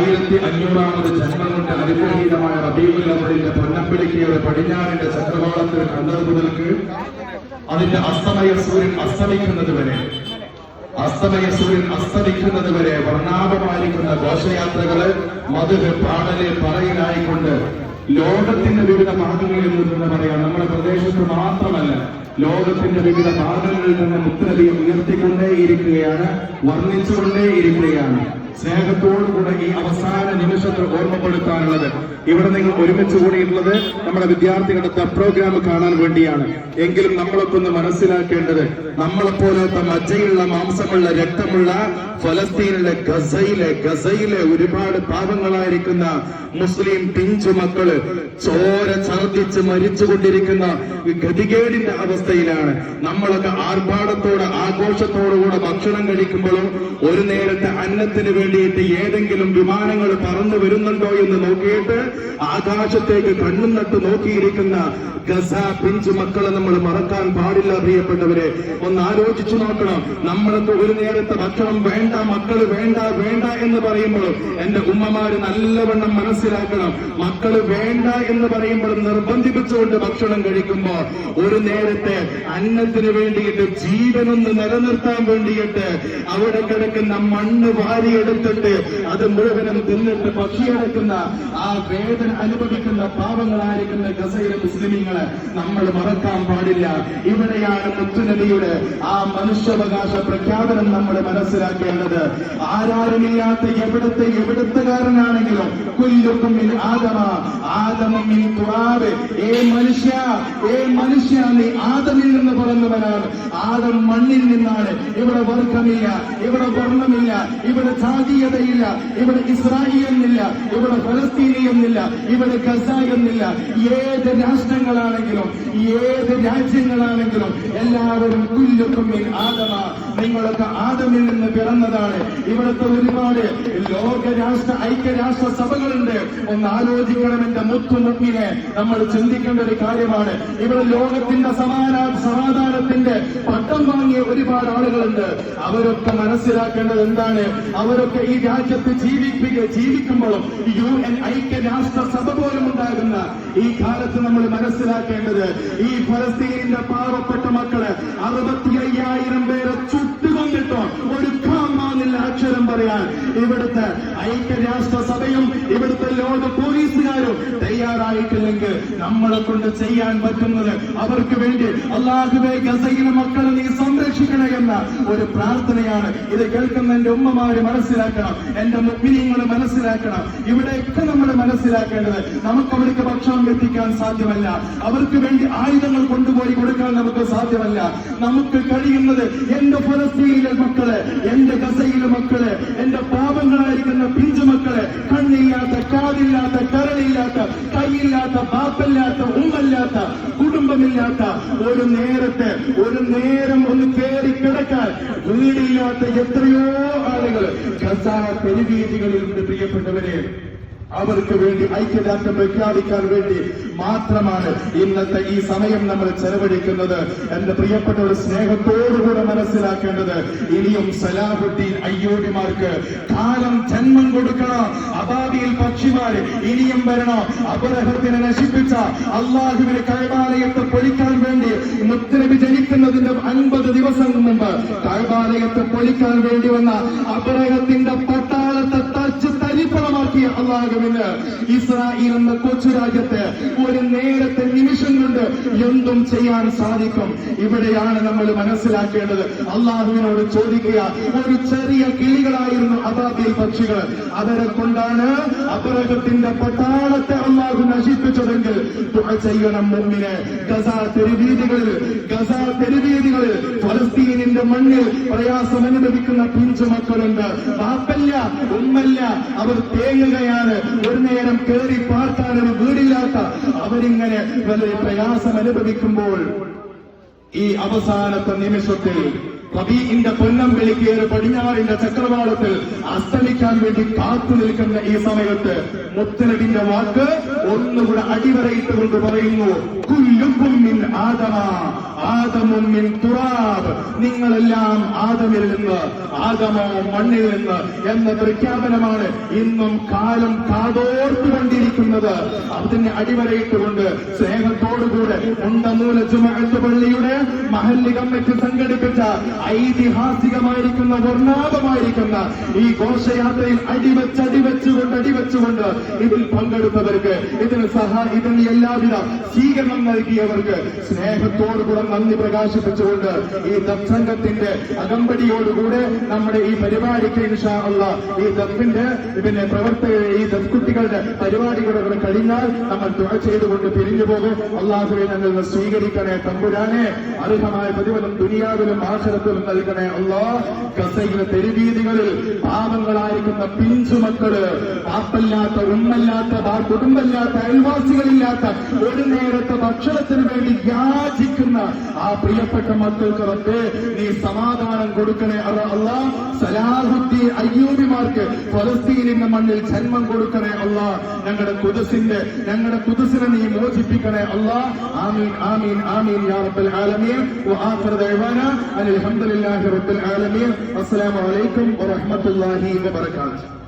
1500ാമത് ജന്മം കൊണ്ട് അനുഗ്രഹീതമായ റബീഉൽ അവ്വലിന്റെ പൊന്നമ്പലിക്കയുടെ പടിഞ്ഞാറിന്റെ ചക്രവാളത്തിൽ കണ്ടത് മുതൽക്ക് അതിന്റെ അസ്തമയ സൂര്യൻ അസ്തമിക്കുന്നത് വരെ വർണ്ണാഭമായിരിക്കുന്ന ഘോഷയാത്രകള് മധുര പാടല് പറയിലായിക്കൊണ്ട് ലോകത്തിന്റെ വിവിധ ഭാഗങ്ങളിൽ നിന്ന് പറയാം. നമ്മുടെ പ്രദേശത്ത് മാത്രമല്ല, ലോകത്തിന്റെ വിവിധ ഭാഗങ്ങളിൽ നിന്ന് മുത്തനബിയെ ഉയർത്തിക്കൊണ്ടേയിരിക്കുകയാണ്, വർണ്ണിച്ചുകൊണ്ടേയിരിക്കുകയാണ്. സ്നേഹത്തോടുകൂടെ ഈ അവസാന നിമിഷത്തിൽ ഓർമ്മപ്പെടുത്താനുള്ളത്, ഇവിടെ നിങ്ങൾ ഒരുമിച്ച് കൂടിയിട്ടുള്ളത് നമ്മുടെ വിദ്യാർത്ഥികളുടെ പ്രോഗ്രാം കാണാൻ വേണ്ടിയാണ്. എങ്കിലും നമ്മളൊക്കെ ഒന്ന് മനസ്സിലാക്കേണ്ടത്, നമ്മളെപ്പോലത്തെ മജ്ജയുള്ള മാംസമുള്ള രക്തമുള്ള ഫലസ്തീനിലെ ഗസയിലെ ഒരുപാട് പാവങ്ങളായിരിക്കുന്ന മുസ്ലിം പിഞ്ചു മക്കള് ചോര ഛർദ്ദിച്ച് മരിച്ചുകൊണ്ടിരിക്കുന്ന ഗതികേടിന്റെ അവസ്ഥയിലാണ്. നമ്മളൊക്കെ ആർഭാടത്തോടെ ആഘോഷത്തോടുകൂടെ ഭക്ഷണം കഴിക്കുമ്പോഴും ഒരു നേരത്തെ അന്നത്തിന് വേണ്ടിയിട്ട് ഏതെങ്കിലും വിമാനങ്ങൾ പറന്നു വരുന്നുണ്ടോ എന്ന് നോക്കിയിട്ട് ആകാശത്തേക്ക് കണ്ണും നട്ട് നോക്കിയിരിക്കുന്ന ഗസ പിഞ്ചു മക്കളെ നമ്മൾ മറക്കാൻ പാടില്ല. പ്രിയപ്പെട്ടവരെ, ഒന്ന് ആലോചിച്ചു നോക്കണം. നമ്മളൊക്കെ ഒരു നേരത്തെ ഭക്ഷണം വേണ്ട, മക്കള് വേണ്ട എന്ന് പറയുമ്പോഴും എന്റെ ഉമ്മമാര് നല്ലവണ്ണം മനസ്സിലാക്കണം. മക്കള് വേണ്ട എന്ന് പറയുമ്പോഴും നിർബന്ധിപ്പിച്ചുകൊണ്ട് ഭക്ഷണം കഴിക്കുമ്പോ ഒരു നേരത്തെ അന്നത്തിന് വേണ്ടിയിട്ട് ജീവനൊന്ന് നിലനിർത്താൻ വേണ്ടിയിട്ട് അവിടെ കിടക്കുന്ന മണ്ണ് വാരിയെടുത്തിട്ട് അത് മുഴുവനും തിന്നിട്ട് ഭക്ഷിയെടുക്കുന്ന ആ വേദന അനുഭവിക്കുന്ന പാവങ്ങളായിരിക്കുന്ന ഗസയിലെ മുസ്ലിമീങ്ങളെ നമ്മൾ മറക്കാൻ പാടില്ല. ഇവിടെയാണ് മുത്തുനബിയുടെ ആ മനുഷ്യാവകാശ പ്രഖ്യാപനം നമ്മൾ മനസ്സിലാക്കേണ്ടത്. ആരാരുമില്ലാത്ത എവിടത്തുകാരനാണെങ്കിലും കുല്ലുക്കും മിൻ ആദമ മിൻ തുറാബ്, ഏ മനുഷ്യ നീ ആദമിൽ നിന്ന് പറഞ്ഞവനാണ്. ആദം മണ്ണിൽ നിന്നാണ്. ഇവിടെ വർഗമില്ല, ഇവിടെ വർണ്ണമില്ല, ഇവിടെ ജാതീയതയില്ല, ഇവിടെ ഇസ്രായേലില്ല, ഇവിടെ ഫലസ്തീനിയെന്നില്ല, ഇവിടെ ഗസ എന്നില്ല. ഏത് രാഷ്ട്രങ്ങളാണെങ്കിലും ഏത് രാജ്യങ്ങളാണെങ്കിലും എല്ലാവരും കുല്ലുക്കും മിൻ ആദമ, നിങ്ങളൊക്കെ ആദമിൽ നിന്ന് പിറന്നതാണ്. ഇവിടുത്തെ ഒരുപാട് ഐക്യരാഷ്ട്ര സഭകളുണ്ട്. ഒന്ന് ആലോചിക്കണം എന്റെ മുത്തുമുക്കിനെ. നമ്മൾ ചിന്തിക്കേണ്ട ഒരു കാര്യമാണ്. ഇവിടെ ലോകത്തിന്റെ സമാധാനത്തിന്റെ പട്ടം വാങ്ങിയ ഒരുപാട് ആളുകളുണ്ട്. അവരൊക്കെ മനസ്സിലാക്കേണ്ടത് എന്താണ്? അവരൊക്കെ ഈ രാജ്യത്ത് ജീവിക്കുമ്പോഴും UN ഐക്യരാഷ്ട്ര സഭ പോലും ഉണ്ടാകുന്ന ഈ കാലത്ത് നമ്മൾ മനസ്സിലാക്കേണ്ടത്, ഈ ഫലസ്തീനിന്റെ പാവപ്പെട്ട മക്കള് 65,000 പേരെ ചുട്ടുകൊണ്ടിട്ടോ ഒരു കാമാന്നില്ല അക്ഷരം പറയാൻ ഇവിടുത്തെ ഐക്യരാഷ്ട്ര സഭയും ഇവിടുത്തെ ലോക പോലീസുകാരും തയ്യാറായിട്ടില്ലെങ്കിൽ നമ്മളെ കൊണ്ട് ചെയ്യാൻ പറ്റുന്നത് അവർക്ക് വേണ്ടി അല്ലാഹുവേ ഗസയിലെ മക്കളെ നീ സംരക്ഷിക്കണേ എന്ന ഒരു പ്രാർത്ഥനയാണ്. ഇത് കേൾക്കുന്ന എന്റെ ഉമ്മമാര് മനസ്സിലാക്കണം, എന്റെ മുഅ്മിനീങ്ങൾ മനസ്സിലാക്കണം. ഇവിടെയൊക്കെ നമ്മൾ മനസ്സിലാക്കേണ്ടത്, നമുക്ക് അവർക്ക് ഭക്ഷണം എത്തിക്കാൻ സാധ്യമല്ല, അവർക്ക് വേണ്ടി ആയുധങ്ങൾ കൊണ്ടുപോയി കൊടുക്കാൻ നമുക്ക് സാധ്യമല്ല. നമുക്ക് കഴിയുന്നത് എന്റെ ഫലസ്തീനിലെ മക്കളെ, എന്റെ ഗസയിലെ മക്കളെ, എന്റെ പാവങ്ങളായിരിക്കുന്ന പിഞ്ചു മക്കളെ, കണ്ണില്ലാത്ത, കാതില്ലാത്ത, കരളില്ലാത്ത, കൈയില്ലാത്ത, ബാപ്പല്ലാത്ത, ഉമ്മല്ലാത്ത, കുടുംബമില്ലാത്ത, ഒരു നേരം ഒന്ന് കയറി കിടക്കാൻ വീടില്ലാത്ത എത്രയോ ആളുകൾ ഗസ തെരുവീതികളിലുണ്ട്. പ്രിയപ്പെട്ടവരെ, അവർക്ക് വേണ്ടി ഐക്യദാർഢ്യം പ്രഖ്യാപിക്കാൻ വേണ്ടി മാത്രമാണ് ഇന്നത്തെ ഈ സമയം നമ്മൾ ചെലവഴിക്കുന്നത്. എന്റെ പ്രിയപ്പെട്ടവർ സ്നേഹത്തോടുകൂടെ മനസ്സിലാക്കേണ്ടത്, ഇനിയും സലാഹുദ്ദീൻ അയ്യൂബിമാർക്ക് കാലം ജന്മം കൊടുക്കണം. അബാബിയിൽ പക്ഷിമാര് ഇനിയും വരണം. അബ്രഹത്തിനെ നശിപ്പിച്ച അള്ളാഹുവിന്റെ കഅബാലയത്തെ പൊളിക്കാൻ വേണ്ടി മുത്തനബി ജനിക്കുന്നതിന്റെ 50 ദിവസം മുമ്പ് കഅബാലയത്തെ പൊളിക്കാൻ വേണ്ടി വന്ന അബ്രഹത്തിന്റെ പട്ടാളത്തെ തരിപ്പണമാക്കിയ അള്ളാഹുവിന് ഇസ്രായേൽ എന്ന കൊച്ചു രാജ്യത്തെ ഒരു നേരത്തെ നിമിഷം കൊണ്ട് എന്തും ചെയ്യാൻ സാധിക്കും. ഇവിടെയാണ് നമ്മൾ മനസ്സിലാക്കേണ്ടത്. അള്ളാഹുവിനോട് ചോദിക്കുക, ഒരു ചെറിയ കിളികളായിരുന്നു അബാബിൽ പക്ഷികൾ, അവരെ കൊണ്ടാണ് അബ്രഹത്തിന്റെ പട്ടാളത്തെ അള്ളാഹു നശിപ്പിച്ചതെങ്കിൽ ദുആ ചെയ്യണം മുഅ്മിനെ. ഗസ തെരുവീതികളിൽ ഫലസ്തീനിന്റെ മണ്ണിൽ പ്രയാസം അനുഭവിക്കുന്ന പിഞ്ചു മക്കളുണ്ട്. ബാപ്പല്ല, ഉമ്മല്ല, അവർ തേങ്ങുകയാണ്. ഒരു നേരം കയറി പാർക്കാനൊരു വീടില്ലാത്ത അവരിങ്ങനെ വലിയ പ്രയാസം അനുഭവിക്കുമ്പോൾ ഈ അവസാനത്തെ നിമിഷത്തിൽ റബീഇന്റെ പൊന്നമ്പലിക്ക് ഒരു പടിഞ്ഞാറിന്റെ ചക്രവാളത്തിൽ അസ്തമിക്കാൻ വേണ്ടി കാത്തു നിൽക്കുന്ന ഈ സമയത്ത് മുത്തനബിന്റെ വാക്ക് ഒന്നുകൂടെ അടിവരയിട്ടുകൊണ്ട് പറയുന്നു, കുല്ലുക്കും മിൻ ആദമ ആദമും മിൻ തുറാബ്, നിങ്ങളെല്ലാം ആദമിൽ നിന്ന്, ആദമോ മണ്ണിൽ നിന്ന് എന്ന പ്രഖ്യാപനമാണ് ഇന്നും കാലം കാതോർത്തുകൊണ്ടിരിക്കുന്നത്. അതിനെ അടിവരയിട്ടുകൊണ്ട് സ്നേഹത്തോടുകൂടെ ഉണ്ടമൂല ജുമഅത്ത് പള്ളിയുടെ മഹല്ല് കമ്മിറ്റി സംഘടിപ്പിച്ച ഐതിഹാസികമായിരിക്കുന്ന വർണ്ണാഭമായിരിക്കുന്ന ഈ ഘോഷയാത്രയിൽ അടിവെച്ചുകൊണ്ട് ഇതിൽ പങ്കെടുത്തവർക്ക്, ഇതിന് എല്ലാവിധ സ്വീകരണം നൽകിയവർക്ക് സ്നേഹത്തോടുകൂടെ നന്ദി പ്രകാശിപ്പിച്ചുകൊണ്ട് ഈ ദഫ്സംഘത്തിന്റെ അകമ്പടിയോടുകൂടെ നമ്മുടെ ഈ പരിപാടിക്ക് ഇൻഷാ അല്ലാഹ് ഈ ദഫിന്റെ ഈ ദഫ്കുട്ടികളുടെ പരിപാടികളുടെ കഴിഞ്ഞാൽ നമ്മൾ ദുആ ചെയ്തുകൊണ്ട് പിരിഞ്ഞു പോകും. അല്ലാഹുവേ, ഞങ്ങൾ സ്വീകരിക്കണേ തമ്പുരാനെ, അർഹമായ പ്രതിഫലം ദുനിയാവിലും ആഖിറത്തിലും നൽകണേ അല്ലാഹ്. ഗസയിലെ തെരുവീതികളിൽ പാവങ്ങളായിരിക്കുന്ന പിഞ്ചുമക്കള്, പാപ്പല്ലാത്ത ഉമ്മല്ലാത്ത കുടുംബമില്ലാത്ത അയൽവാസികളില്ലാത്ത ഒരു നേരത്തെ ഭക്ഷണത്തിന് വേണ്ടി യാചിക്കുന്ന ആ പ്രിയപ്പെട്ട മക്കൾക്ക് റബ്ബേ നീ സമാധാനം കൊടുക്കണേ അല്ലാഹ്. സലാഹുദ്ദീൻ അയ്യൂബിമാർക്ക് ഫലസ്തീനിന്റെ മണ്ണിൽ ജന്മം കൊടുക്കണേ അല്ലാഹ്. ഞങ്ങളുടെ ഖുദ്സിനെ നീ മോചിപ്പിക്കണേ അല്ലാഹ്. ആമീൻ ആമീൻ ആമീൻ യാ റബ്ബൽ ആലമീൻ. വആഖിറു ദഅവാനാ അൽഹംദുലില്ലാഹി റബ്ബിൽ ആലമീൻ. അസ്സലാമു അലൈക്കും വറഹ്മത്തുള്ളാഹി വബറകാതുഹു.